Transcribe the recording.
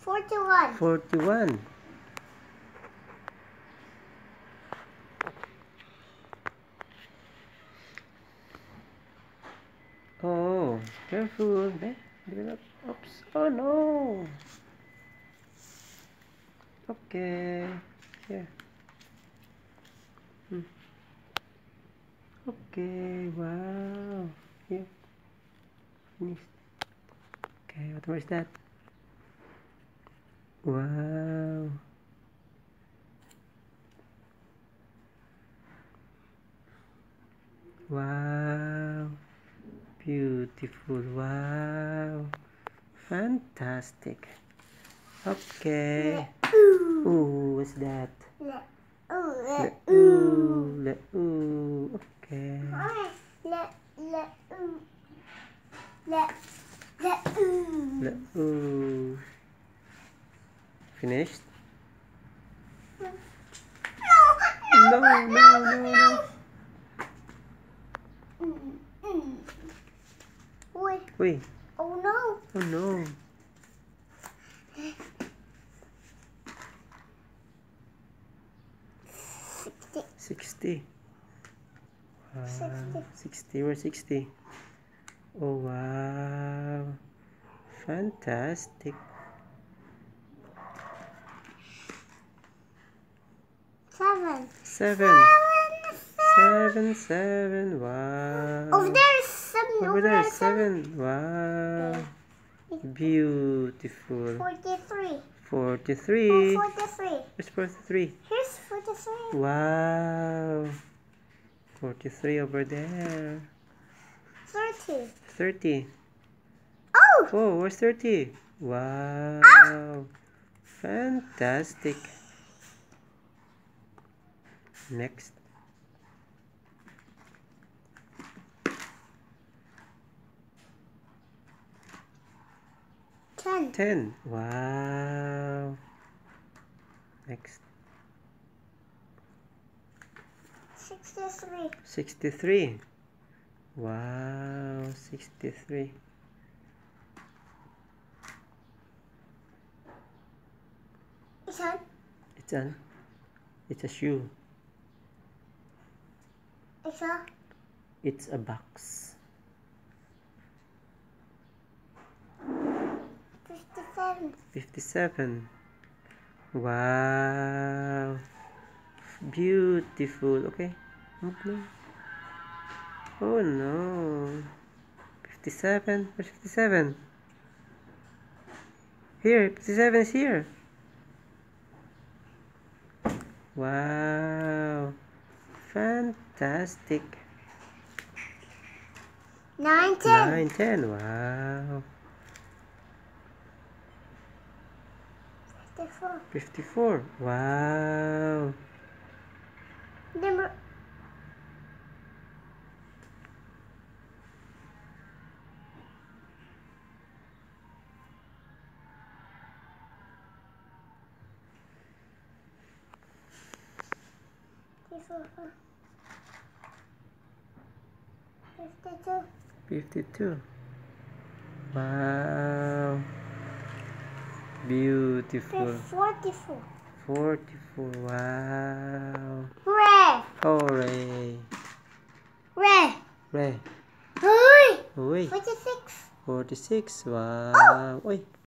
41. 41. Oh, careful. Oops. Oh no. Okay. Here. Okay. Wow. Here. Finished. Okay. What more is that? Wow. Wow. Beautiful. Wow. Fantastic. Okay. Ooh, what's that? Ooh. Okay. Ooh. Finished? No. Wait. Oh no. Oh no. 60. 60. Where's 60? Oh wow. Fantastic. 7. 7. Wow. Over there is 7. Over there is 7. Wow. Beautiful. 43. 43. 43. Where's 43? Here's 43. Wow. 43 over there. 30. 30. Oh, where's 30? Wow. Fantastic. Next. 10. Wow. Next. 63. 63. Wow. 63. It's a shoe. It's a box. 57. Wow. Beautiful. Okay. Okay. Oh no. 57. Where's 57? Here. 57 is here. Wow. Fantastic. 9, 10. Wow. 54. Wow. Number 52. Wow. Beautiful. 44. 44. Wow. Red. Hooray. Red. Oi. Oi. 46. 46. Wow. Oi.